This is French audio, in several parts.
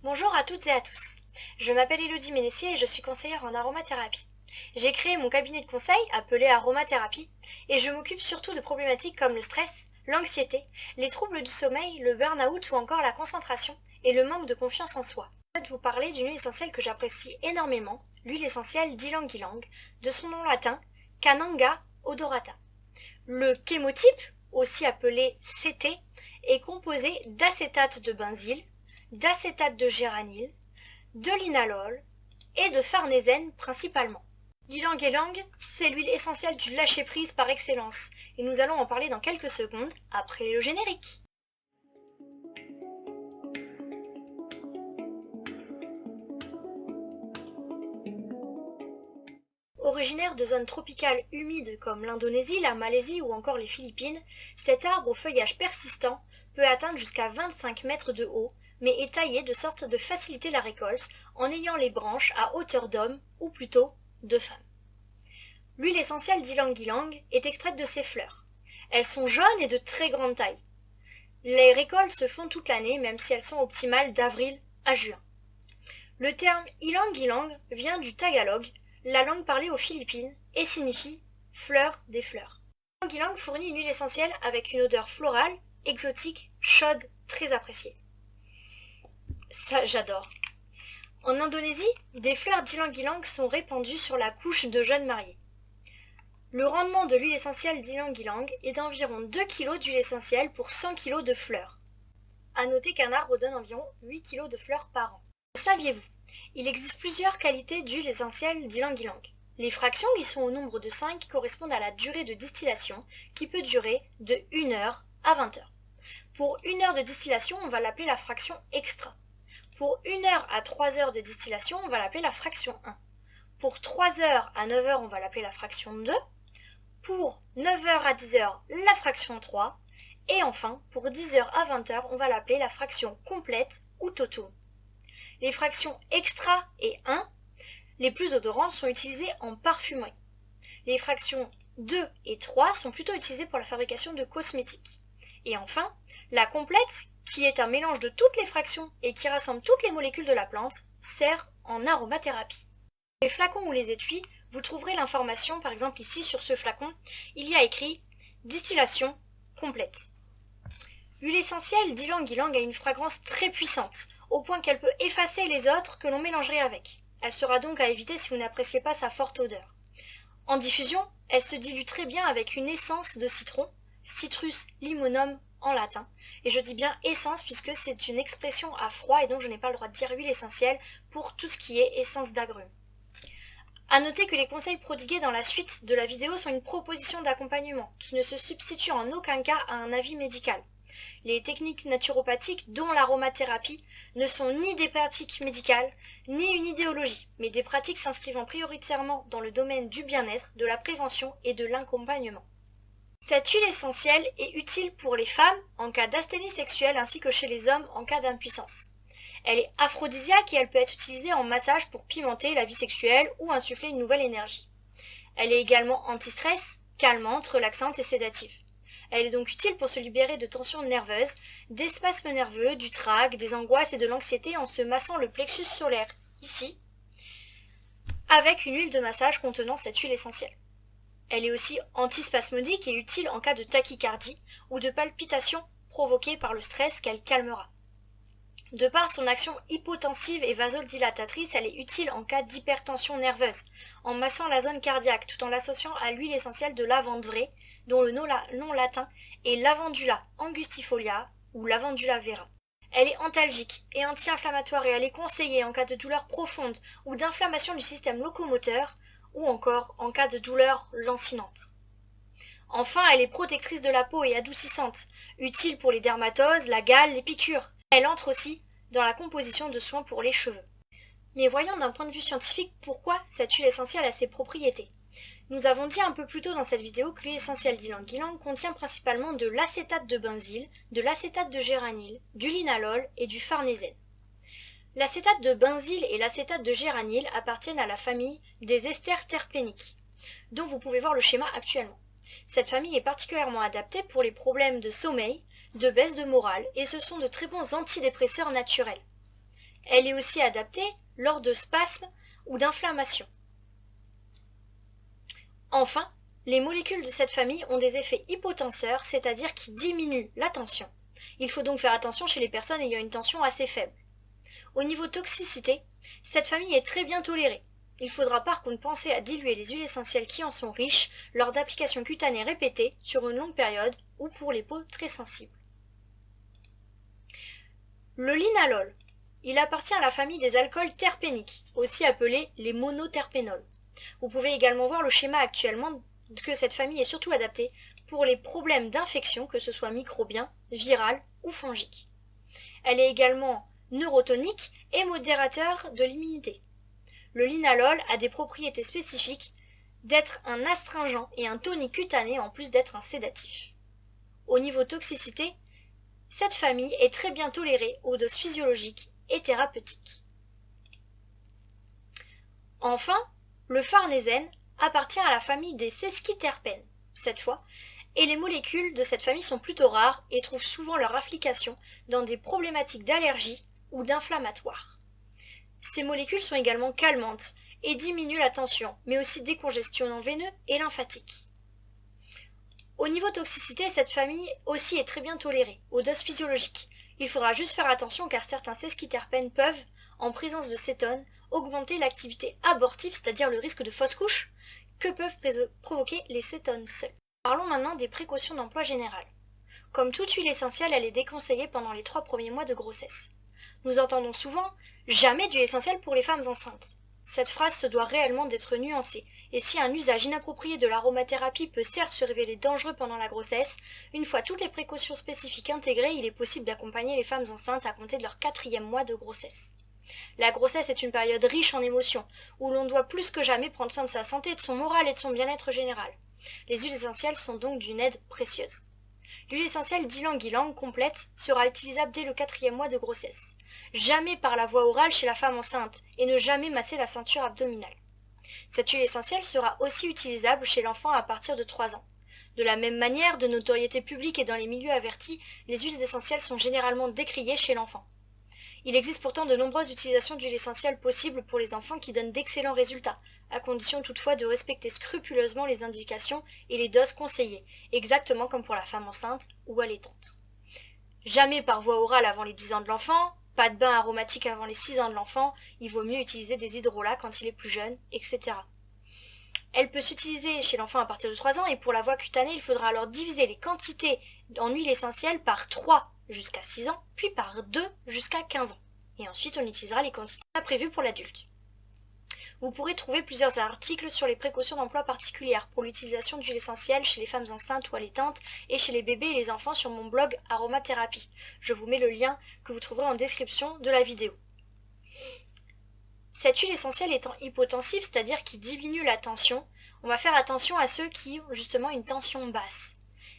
Bonjour à toutes et à tous. Je m'appelle Elodie Ménessier et je suis conseillère en aromathérapie. J'ai créé mon cabinet de conseil appelé Aromathérapie et je m'occupe surtout de problématiques comme le stress, l'anxiété, les troubles du sommeil, le burn-out ou encore la concentration et le manque de confiance en soi. Je vais vous parler d'une huile essentielle que j'apprécie énormément, l'huile essentielle d'ylang-ylang, de son nom latin Cananga odorata. Le chémotype, aussi appelé CT, est composé d'acétate de benzyle, d'acétate de géranyle, de linalol et de farnésène principalement. L'ylang-ylang, c'est l'huile essentielle du lâcher-prise par excellence, et nous allons en parler dans quelques secondes après le générique. Originaire de zones tropicales humides comme l'Indonésie, la Malaisie ou encore les Philippines, cet arbre au feuillage persistant peut atteindre jusqu'à 25 mètres de haut, mais est taillé de sorte de faciliter la récolte en ayant les branches à hauteur d'homme ou plutôt de femme. L'huile essentielle d'ylang-ylang est extraite de ses fleurs. Elles sont jaunes et de très grande taille. Les récoltes se font toute l'année, même si elles sont optimales d'avril à juin. Le terme ylang-ylang vient du tagalog, la langue parlée aux Philippines, et signifie « fleur des fleurs ». Ylang-ylang fournit une huile essentielle avec une odeur florale, exotique, chaude, très appréciée. Ça, j'adore. En Indonésie, des fleurs d'ylang-ylang sont répandues sur la couche de jeunes mariés. Le rendement de l'huile essentielle d'ylang-ylang est d'environ 2 kg d'huile essentielle pour 100 kg de fleurs. À noter qu'un arbre donne environ 8 kg de fleurs par an. Saviez-vous ? Il existe plusieurs qualités d'huile essentielle d'ylang-ylang. Les fractions, qui sont au nombre de 5, correspondent à la durée de distillation, qui peut durer de 1 heure à 20 heures. Pour 1 heure de distillation, on va l'appeler la fraction extra. Pour 1 heure à 3 heures de distillation, on va l'appeler la fraction 1. Pour 3 heures à 9 heures, on va l'appeler la fraction 2. Pour 9 heures à 10 heures, la fraction 3. Et enfin, pour 10 heures à 20 heures, on va l'appeler la fraction complète ou totum. Les fractions extra et 1, les plus odorantes, sont utilisées en parfumerie. Les fractions 2 et 3 sont plutôt utilisées pour la fabrication de cosmétiques. Et enfin, la complète, qui est un mélange de toutes les fractions et qui rassemble toutes les molécules de la plante, sert en aromathérapie. Les flacons ou les étuis, vous trouverez l'information, par exemple ici sur ce flacon, il y a écrit « Distillation complète ». L'huile essentielle d'ylang-ylang a une fragrance très puissante, au point qu'elle peut effacer les autres que l'on mélangerait avec. Elle sera donc à éviter si vous n'appréciez pas sa forte odeur. En diffusion, elle se dilue très bien avec une essence de citron, Citrus limonum en latin, et je dis bien essence puisque c'est une expression à froid et donc je n'ai pas le droit de dire huile essentielle pour tout ce qui est essence d'agrumes. A noter que les conseils prodigués dans la suite de la vidéo sont une proposition d'accompagnement qui ne se substitue en aucun cas à un avis médical. Les techniques naturopathiques, dont l'aromathérapie, ne sont ni des pratiques médicales, ni une idéologie, mais des pratiques s'inscrivant prioritairement dans le domaine du bien-être, de la prévention et de l'accompagnement. Cette huile essentielle est utile pour les femmes en cas d'asthénie sexuelle ainsi que chez les hommes en cas d'impuissance. Elle est aphrodisiaque et elle peut être utilisée en massage pour pimenter la vie sexuelle ou insuffler une nouvelle énergie. Elle est également anti-stress, calmante, relaxante et sédative. Elle est donc utile pour se libérer de tensions nerveuses, des spasmes nerveux, du trac, des angoisses et de l'anxiété en se massant le plexus solaire, ici, avec une huile de massage contenant cette huile essentielle. Elle est aussi antispasmodique et utile en cas de tachycardie ou de palpitations provoquées par le stress qu'elle calmera. De par son action hypotensive et vasodilatatrice, elle est utile en cas d'hypertension nerveuse, en massant la zone cardiaque tout en l'associant à l'huile essentielle de lavande vraie, dont le nom latin est Lavandula angustifolia ou Lavandula vera. Elle est antalgique et anti-inflammatoire et elle est conseillée en cas de douleur profonde ou d'inflammation du système locomoteur ou encore en cas de douleur lancinante. Enfin, elle est protectrice de la peau et adoucissante, utile pour les dermatoses, la gale, les piqûres. Elle entre aussi dans la composition de soins pour les cheveux. Mais voyons d'un point de vue scientifique pourquoi cette huile essentielle a ces propriétés. Nous avons dit un peu plus tôt dans cette vidéo que l'huile essentielle d'ylang-ylang contient principalement de l'acétate de benzyle, de l'acétate de géranyle, du linalol et du farnésène. L'acétate de benzyle et l'acétate de géranyle appartiennent à la famille des esters terpéniques, dont vous pouvez voir le schéma actuellement. Cette famille est particulièrement adaptée pour les problèmes de sommeil, de baisse de morale, et ce sont de très bons antidépresseurs naturels. Elle est aussi adaptée lors de spasmes ou d'inflammation. Enfin, les molécules de cette famille ont des effets hypotenseurs, c'est-à-dire qui diminuent la tension. Il faut donc faire attention chez les personnes ayant une tension assez faible. Au niveau toxicité, cette famille est très bien tolérée. Il faudra par contre penser à diluer les huiles essentielles qui en sont riches lors d'applications cutanées répétées sur une longue période ou pour les peaux très sensibles. Le linalol. Il appartient à la famille des alcools terpéniques, aussi appelés les monoterpénols. Vous pouvez également voir le schéma actuellement que cette famille est surtout adaptée pour les problèmes d'infection, que ce soit microbiens, viral ou fongiques. Elle est également neurotonique et modérateur de l'immunité. Le linalol a des propriétés spécifiques d'être un astringent et un tonique cutané en plus d'être un sédatif. Au niveau toxicité, cette famille est très bien tolérée aux doses physiologiques et thérapeutiques. Enfin, le farnésène appartient à la famille des sesquiterpènes, cette fois, et les molécules de cette famille sont plutôt rares et trouvent souvent leur application dans des problématiques d'allergie ou d'inflammatoire. Ces molécules sont également calmantes et diminuent la tension, mais aussi décongestionnants veineux et lymphatiques. Au niveau toxicité, cette famille aussi est très bien tolérée, aux doses physiologiques. Il faudra juste faire attention car certains sesquiterpènes peuvent, en présence de cétone, augmenter l'activité abortive, c'est-à-dire le risque de fausse couche, que peuvent provoquer les cétones seules. Parlons maintenant des précautions d'emploi général. Comme toute huile essentielle, elle est déconseillée pendant les 3 premiers mois de grossesse. Nous entendons souvent « jamais d'huile essentielle pour les femmes enceintes ». Cette phrase se doit réellement d'être nuancée, et si un usage inapproprié de l'aromathérapie peut certes se révéler dangereux pendant la grossesse, une fois toutes les précautions spécifiques intégrées, il est possible d'accompagner les femmes enceintes à compter de leur 4e mois de grossesse. La grossesse est une période riche en émotions, où l'on doit plus que jamais prendre soin de sa santé, de son moral et de son bien-être général. Les huiles essentielles sont donc d'une aide précieuse. L'huile essentielle d'ylang-ylang complète sera utilisable dès le 4e mois de grossesse. Jamais par la voie orale chez la femme enceinte et ne jamais masser la ceinture abdominale. Cette huile essentielle sera aussi utilisable chez l'enfant à partir de 3 ans. De la même manière, de notoriété publique et dans les milieux avertis, les huiles essentielles sont généralement décriées chez l'enfant. Il existe pourtant de nombreuses utilisations d'huile essentielle possibles pour les enfants qui donnent d'excellents résultats, à condition toutefois de respecter scrupuleusement les indications et les doses conseillées, exactement comme pour la femme enceinte ou allaitante. Jamais par voie orale avant les 10 ans de l'enfant, pas de bain aromatique avant les 6 ans de l'enfant, il vaut mieux utiliser des hydrolats quand il est plus jeune, etc. Elle peut s'utiliser chez l'enfant à partir de 3 ans et pour la voie cutanée, il faudra alors diviser les quantités en huile essentielle par 3 jusqu'à 6 ans, puis par 2 jusqu'à 15 ans. Et ensuite, on utilisera les quantités prévues pour l'adulte. Vous pourrez trouver plusieurs articles sur les précautions d'emploi particulières pour l'utilisation d'huile essentielle chez les femmes enceintes ou allaitantes et chez les bébés et les enfants sur mon blog Aromathérapie. Je vous mets le lien que vous trouverez en description de la vidéo. Cette huile essentielle étant hypotensive, c'est-à-dire qui diminue la tension, on va faire attention à ceux qui ont justement une tension basse.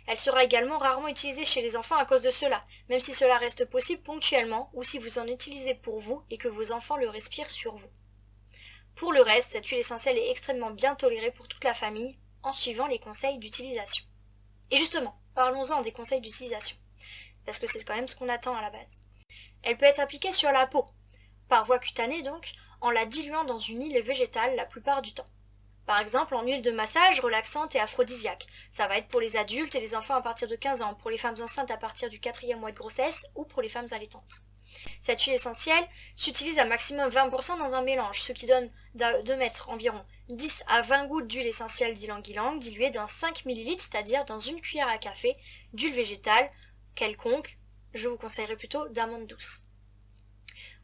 Elle sera également rarement utilisée chez les enfants à cause de cela, même si cela reste possible ponctuellement ou si vous en utilisez pour vous et que vos enfants le respirent sur vous. Pour le reste, cette huile essentielle est extrêmement bien tolérée pour toute la famille en suivant les conseils d'utilisation. Et justement, parlons-en des conseils d'utilisation, parce que c'est quand même ce qu'on attend à la base. Elle peut être appliquée sur la peau, par voie cutanée donc, en la diluant dans une huile végétale la plupart du temps. Par exemple en huile de massage relaxante et aphrodisiaque. Ça va être pour les adultes et les enfants à partir de 15 ans, pour les femmes enceintes à partir du 4e mois de grossesse ou pour les femmes allaitantes. Cette huile essentielle s'utilise à maximum 20% dans un mélange, ce qui donne de mettre environ 10 à 20 gouttes d'huile essentielle d'ylang-ylang diluée dans 5 ml, c'est-à-dire dans une cuillère à café d'huile végétale quelconque, je vous conseillerais plutôt d'amande douce.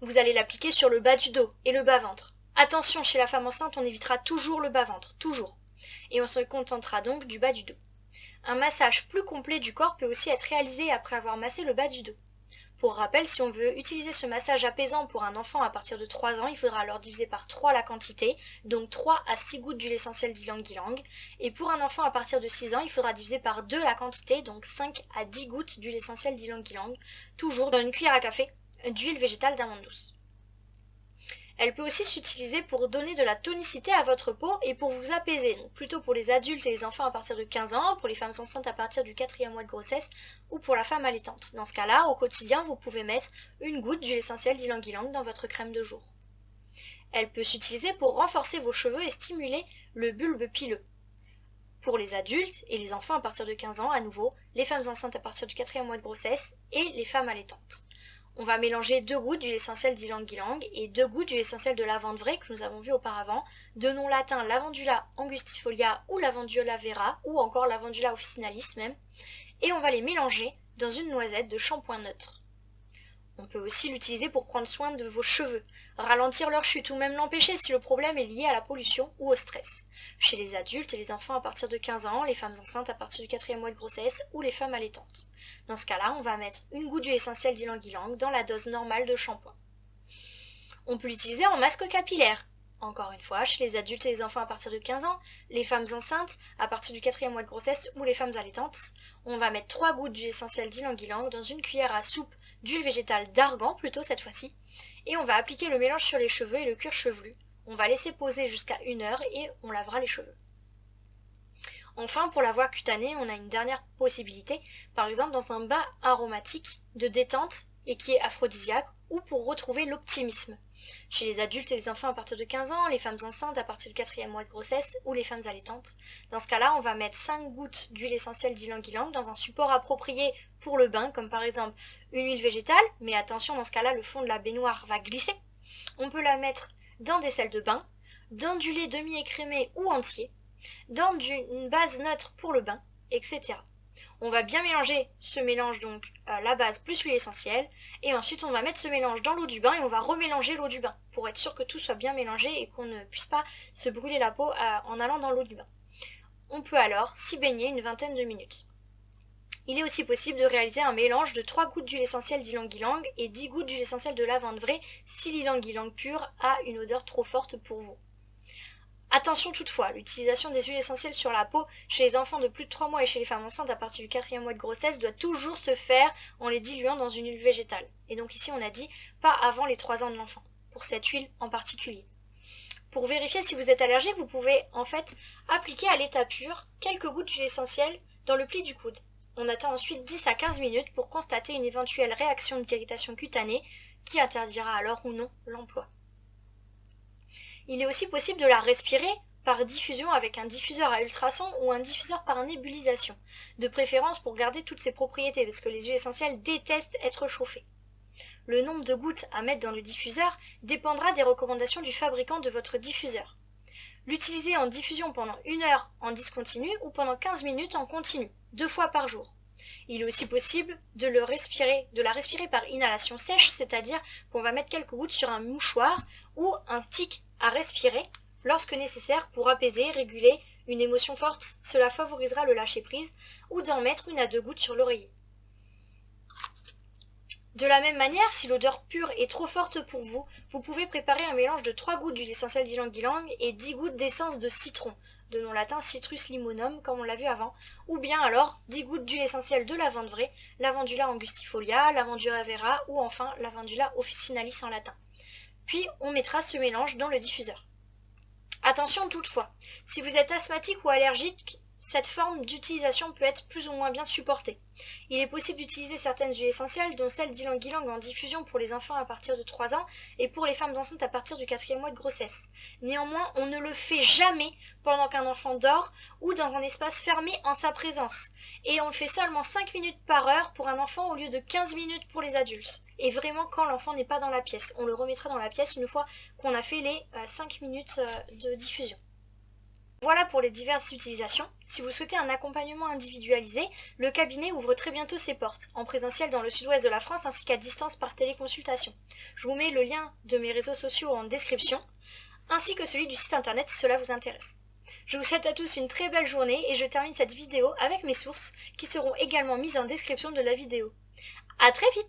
Vous allez l'appliquer sur le bas du dos et le bas-ventre. Attention, chez la femme enceinte, on évitera toujours le bas-ventre, toujours. Et on se contentera donc du bas du dos. Un massage plus complet du corps peut aussi être réalisé après avoir massé le bas du dos. Pour rappel, si on veut utiliser ce massage apaisant pour un enfant à partir de 3 ans, il faudra alors diviser par 3 la quantité, donc 3 à 6 gouttes d'huile essentielle d'ylang-ylang. Et pour un enfant à partir de 6 ans, il faudra diviser par 2 la quantité, donc 5 à 10 gouttes d'huile essentielle d'ylang-ylang, toujours dans une cuillère à café d'huile végétale d'amande douce. Elle peut aussi s'utiliser pour donner de la tonicité à votre peau et pour vous apaiser, donc plutôt pour les adultes et les enfants à partir de 15 ans, pour les femmes enceintes à partir du 4e mois de grossesse ou pour la femme allaitante. Dans ce cas-là, au quotidien, vous pouvez mettre une goutte d'huile essentielle d'ylang-ylang dans votre crème de jour. Elle peut s'utiliser pour renforcer vos cheveux et stimuler le bulbe pileux. Pour les adultes et les enfants à partir de 15 ans, à nouveau, les femmes enceintes à partir du 4e mois de grossesse et les femmes allaitantes. On va mélanger 2 gouttes d'huile essentielle d'ylang-ylang et 2 gouttes d'huile essentielle de lavande vraie que nous avons vu auparavant, de nom latin Lavandula angustifolia ou Lavandula vera ou encore Lavandula officinalis même, et on va les mélanger dans une noisette de shampoing neutre. On peut aussi l'utiliser pour prendre soin de vos cheveux, ralentir leur chute ou même l'empêcher si le problème est lié à la pollution ou au stress. Chez les adultes et les enfants à partir de 15 ans, les femmes enceintes à partir du 4e mois de grossesse ou les femmes allaitantes. Dans ce cas-là, on va mettre une goutte d'huile essentielle d'ylang-ylang dans la dose normale de shampoing. On peut l'utiliser en masque capillaire. Encore une fois, chez les adultes et les enfants à partir de 15 ans, les femmes enceintes à partir du 4e mois de grossesse ou les femmes allaitantes, on va mettre 3 gouttes d'huile essentielle d'ylang-ylang dans une cuillère à soupe d'huile végétale d'argan plutôt cette fois-ci, et on va appliquer le mélange sur les cheveux et le cuir chevelu. On va laisser poser jusqu'à 1 heure et on lavera les cheveux. Enfin, pour la voie cutanée, on a une dernière possibilité, par exemple dans un bain aromatique de détente et qui est aphrodisiaque, ou pour retrouver l'optimisme. Chez les adultes et les enfants à partir de 15 ans, les femmes enceintes à partir du 4e mois de grossesse ou les femmes allaitantes. Dans ce cas-là, on va mettre 5 gouttes d'huile essentielle d'ylang-ylang dans un support approprié pour le bain, comme par exemple une huile végétale, mais attention, dans ce cas-là, le fond de la baignoire va glisser. On peut la mettre dans des sels de bain, dans du lait demi-écrémé ou entier, dans une base neutre pour le bain, etc. On va bien mélanger ce mélange, donc la base plus l'huile essentielle, et ensuite on va mettre ce mélange dans l'eau du bain et on va remélanger l'eau du bain pour être sûr que tout soit bien mélangé et qu'on ne puisse pas se brûler la peau en allant dans l'eau du bain. On peut alors s'y baigner une vingtaine de minutes. Il est aussi possible de réaliser un mélange de 3 gouttes d'huile essentielle d'ylang-ylang et 10 gouttes d'huile essentielle de lavande vraie si l'ylang-ylang pur a une odeur trop forte pour vous. Attention toutefois, l'utilisation des huiles essentielles sur la peau chez les enfants de plus de 3 mois et chez les femmes enceintes à partir du 4e mois de grossesse doit toujours se faire en les diluant dans une huile végétale. Et donc ici on a dit pas avant les 3 ans de l'enfant, pour cette huile en particulier. Pour vérifier si vous êtes allergique, vous pouvez en fait appliquer à l'état pur quelques gouttes d'huile essentielle dans le pli du coude. On attend ensuite 10 à 15 minutes pour constater une éventuelle réaction d'irritation cutanée qui interdira alors ou non l'emploi. Il est aussi possible de la respirer par diffusion avec un diffuseur à ultrasons ou un diffuseur par nébulisation, de préférence pour garder toutes ses propriétés parce que les huiles essentielles détestent être chauffées. Le nombre de gouttes à mettre dans le diffuseur dépendra des recommandations du fabricant de votre diffuseur. L'utiliser en diffusion pendant 1 heure en discontinu ou pendant 15 minutes en continu, 2 fois par jour. Il est aussi possible de la respirer par inhalation sèche, c'est-à-dire qu'on va mettre quelques gouttes sur un mouchoir ou un stick à respirer lorsque nécessaire pour apaiser, réguler une émotion forte. Cela favorisera le lâcher-prise, ou d'en mettre 1 à 2 gouttes sur l'oreiller. De la même manière, si l'odeur pure est trop forte pour vous, vous pouvez préparer un mélange de 3 gouttes d'huile essentielle d'ylang-ylang et 10 gouttes d'essence de citron, de nom latin Citrus limonum comme on l'a vu avant, ou bien alors 10 gouttes d'huile essentielle de lavande vraie, Lavandula angustifolia, Lavandula vera ou enfin Lavandula officinalis en latin. Puis on mettra ce mélange dans le diffuseur. Attention toutefois, si vous êtes asthmatique ou allergique, cette forme d'utilisation peut être plus ou moins bien supportée. Il est possible d'utiliser certaines huiles essentielles, dont celle d'ylang-ylang en diffusion pour les enfants à partir de 3 ans et pour les femmes enceintes à partir du 4e mois de grossesse. Néanmoins, on ne le fait jamais pendant qu'un enfant dort ou dans un espace fermé en sa présence. Et on le fait seulement 5 minutes par heure pour un enfant au lieu de 15 minutes pour les adultes. Et vraiment quand l'enfant n'est pas dans la pièce. On le remettra dans la pièce une fois qu'on a fait les 5 minutes de diffusion. Voilà pour les diverses utilisations. Si vous souhaitez un accompagnement individualisé, le cabinet ouvre très bientôt ses portes, en présentiel dans le sud-ouest de la France ainsi qu'à distance par téléconsultation. Je vous mets le lien de mes réseaux sociaux en description, ainsi que celui du site internet si cela vous intéresse. Je vous souhaite à tous une très belle journée et je termine cette vidéo avec mes sources qui seront également mises en description de la vidéo. À très vite!